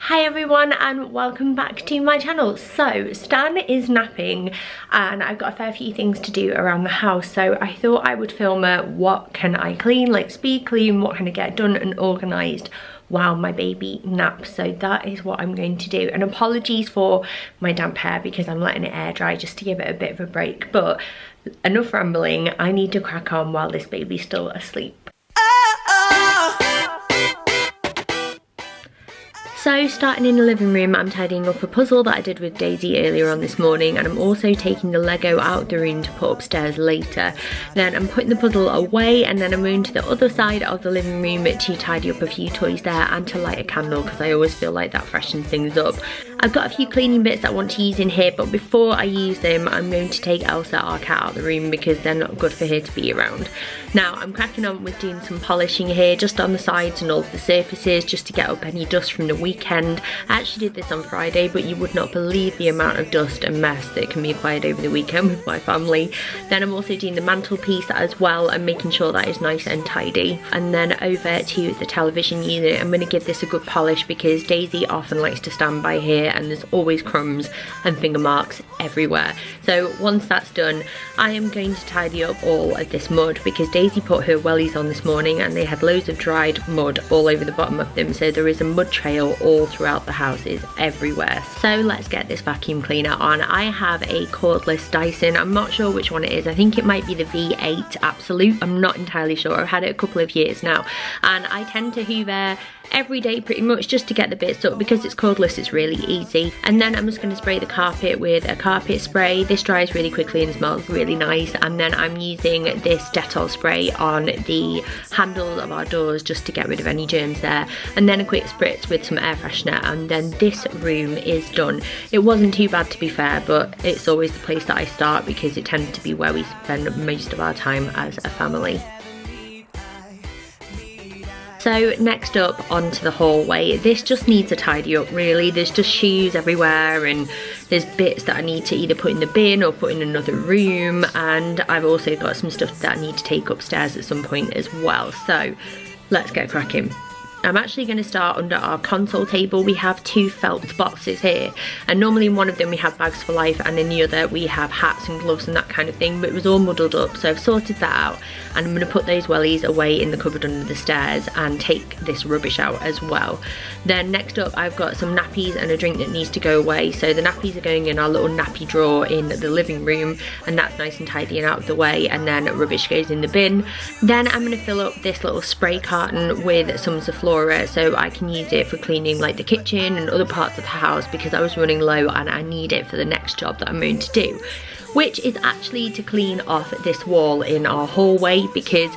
Hi everyone and welcome back to my channel. So Stan is napping and I've got a fair few things to do around the house, so I thought I would film what can I clean, like speed clean, what can I get done and organised while my baby naps. So that is what I'm going to do, and apologies for my damp hair because I'm letting it air dry just to give it a bit of a break, but enough rambling, I need to crack on while this baby's still asleep. So starting in the living room, I'm tidying up a puzzle that I did with Daisy earlier on this morning, and I'm also taking the Lego out the room to put upstairs later. Then I'm putting the puzzle away, and then I'm moving to the other side of the living room to tidy up a few toys there and to light a candle because I always feel like that freshens things up. I've got a few cleaning bits that I want to use in here, but before I use them I'm going to take Elsa, our cat, out of the room because they're not good for her to be around. Now I'm cracking on with doing some polishing here just on the sides and all of the surfaces just to get up any dust from the weekend. I actually did this on Friday, but you would not believe the amount of dust and mess that can be acquired over the weekend with my family. Then I'm also doing the mantelpiece as well and making sure that is nice and tidy. And then over to the television unit, I'm going to give this a good polish because Daisy often likes to stand by here and there's always crumbs and finger marks everywhere. So once that's done, I am going to tidy up all of this mud because Daisy put her wellies on this morning and they had loads of dried mud all over the bottom of them, so there is a mud trail all throughout the houses everywhere. So let's get this vacuum cleaner on. I have a cordless Dyson. I'm not sure which one it is. I think it might be the V8 Absolute. I'm not entirely sure. I've had it a couple of years now and I tend to hoover every day pretty much just to get the bits up. Because it's cordless, it's really easy. And then I'm just going to spray the carpet with a carpet spray. This dries really quickly and smells really nice. And then I'm using this Dettol spray on the handles of our doors just to get rid of any germs there, and then a quick spritz with some air freshener, and then this room is done. It wasn't too bad to be fair, but it's always the place that I start because it tends to be where we spend most of our time as a family. So next up onto the hallway. This just needs a tidy up really. There's just shoes everywhere and there's bits that I need to either put in the bin or put in another room, and I've also got some stuff that I need to take upstairs at some point as well. So let's get cracking. I'm actually going to start under our console table. We have two felt boxes here, and normally in one of them we have bags for life and in the other we have hats and gloves and that kind of thing, but it was all muddled up, so I've sorted that out and I'm going to put those wellies away in the cupboard under the stairs and take this rubbish out as well. Then next up I've got some nappies and a drink that needs to go away, so the nappies are going in our little nappy drawer in the living room and that's nice and tidy and out of the way, and then rubbish goes in the bin. Then I'm going to fill up this little spray carton with some Zaflora so I can use it for cleaning like the kitchen and other parts of the house because I was running low and I need it for the next job that I'm going to do, which is actually to clean off this wall in our hallway because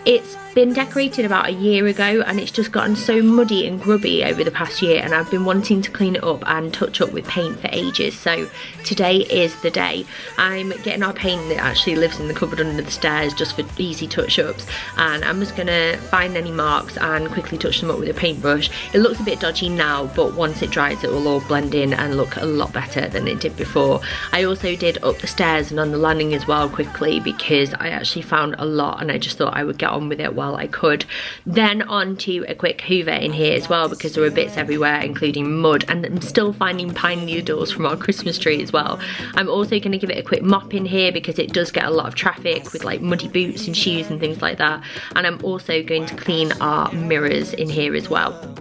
it's been decorated about a year ago and it's just gotten so muddy and grubby over the past year, and I've been wanting to clean it up and touch up with paint for ages, so today is the day. I'm getting our paint that actually lives in the cupboard under the stairs just for easy touch-ups, and I'm just gonna find any marks and quickly touch them up with a paintbrush. It looks a bit dodgy now, but once it dries it will all blend in and look a lot better than it did before. I also did up the stairs and on the landing as well quickly because I actually found a lot and I just thought I would get on with it while I could. Then on to a quick hoover in here as well because there were bits everywhere including mud, and I'm still finding pine needles from our Christmas tree as well. I'm also going to give it a quick mop in here because it does get a lot of traffic with like muddy boots and shoes and things like that, and I'm also going to clean our mirrors in here as well.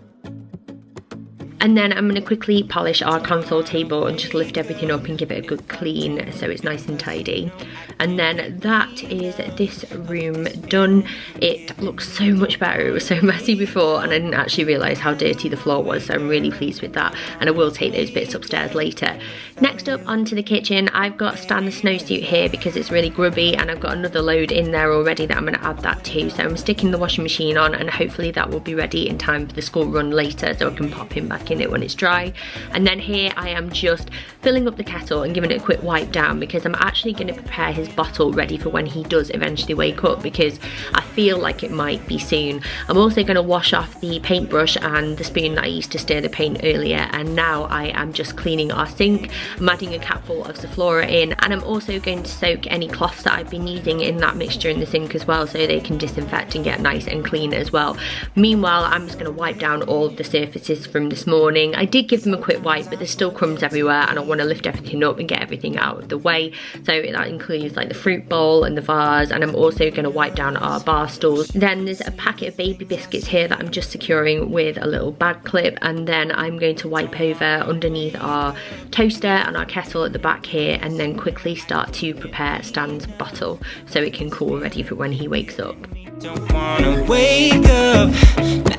And then I'm going to quickly polish our console table and just lift everything up and give it a good clean so it's nice and tidy. And then that is this room done. It looks so much better. It was so messy before and I didn't actually realise how dirty the floor was, so I'm really pleased with that, and I will take those bits upstairs later. Next up onto the kitchen, I've got Stan's snowsuit here because it's really grubby and I've got another load in there already that I'm going to add that to, so I'm sticking the washing machine on and hopefully that will be ready in time for the school run later so I can pop him back in it when it's dry. And then here I am just filling up the kettle and giving it a quick wipe down because I'm actually going to prepare his bottle ready for when he does eventually wake up because I feel like it might be soon. I'm also going to wash off the paintbrush and the spoon that I used to stir the paint earlier, and now I am just cleaning our sink. I'm adding a capful of Zaflora in, and I'm also going to soak any cloths that I've been using in that mixture in the sink as well so they can disinfect and get nice and clean as well. Meanwhile, I'm just going to wipe down all of the surfaces from this morning morning. I did give them a quick wipe, but there's still crumbs everywhere and I want to lift everything up and get everything out of the way. So that includes like the fruit bowl and the vase, and I'm also going to wipe down our bar stools. Then there's a packet of baby biscuits here that I'm just securing with a little bag clip, and then I'm going to wipe over underneath our toaster and our kettle at the back here, and then quickly start to prepare Stan's bottle so it can cool ready for when he wakes up. Don't wanna wake up.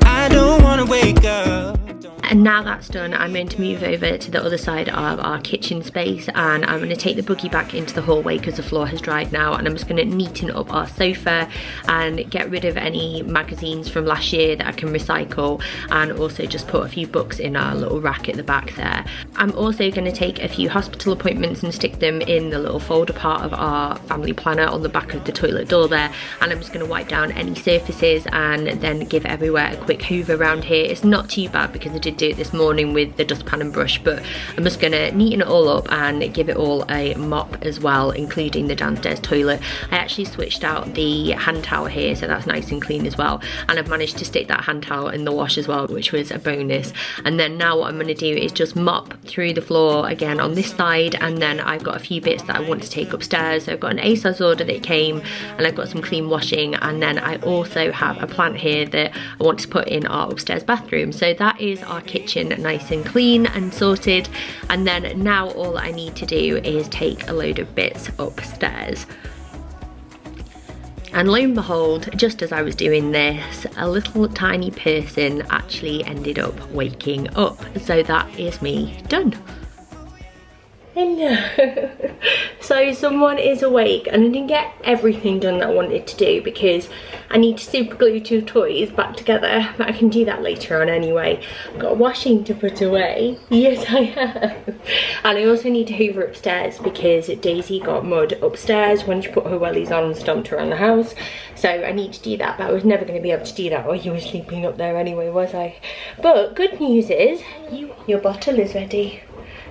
I don't wanna wake up. And now that's done, I'm going to move over to the other side of our kitchen space, and I'm going to take the buggy back into the hallway because the floor has dried now, and I'm just going to neaten up our sofa and get rid of any magazines from last year that I can recycle, and also just put a few books in our little rack at the back there. I'm also going to take a few hospital appointments and stick them in the little folder part of our family planner on the back of the toilet door there, and I'm just going to wipe down any surfaces and then give everywhere a quick hoover around here. It's not too bad because I did do it this morning with the dustpan and brush, but I'm just gonna neaten it all up and give it all a mop as well, including the downstairs toilet. I actually switched out the hand towel here, so that's nice and clean as well, and I've managed to stick that hand towel in the wash as well, which was a bonus. And then now what I'm going to do is just mop through the floor again on this side, and then I've got a few bits that I want to take upstairs. So I've got an ASOS order that came, and I've got some clean washing, and then I also have a plant here that I want to put in our upstairs bathroom. So that is our kitchen nice and clean and sorted, and then now all I need to do is take a load of bits upstairs. And lo and behold, just as I was doing this, a little tiny person actually ended up waking up. So that is me done. Hello. So someone is awake, and I didn't get everything done that I wanted to do because I need to super glue two toys back together, but I can do that later on anyway. I've got washing to put away. Yes, I have. And I also need to hoover upstairs because Daisy got mud upstairs when she put her wellies on and stomped around the house. So I need to do that, but I was never going to be able to do that while you were sleeping up there anyway, was I? But good news is, your bottle is ready.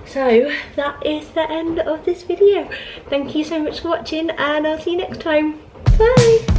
So that is the end of this video. Thank you so much for watching, and I'll see you next time. Bye.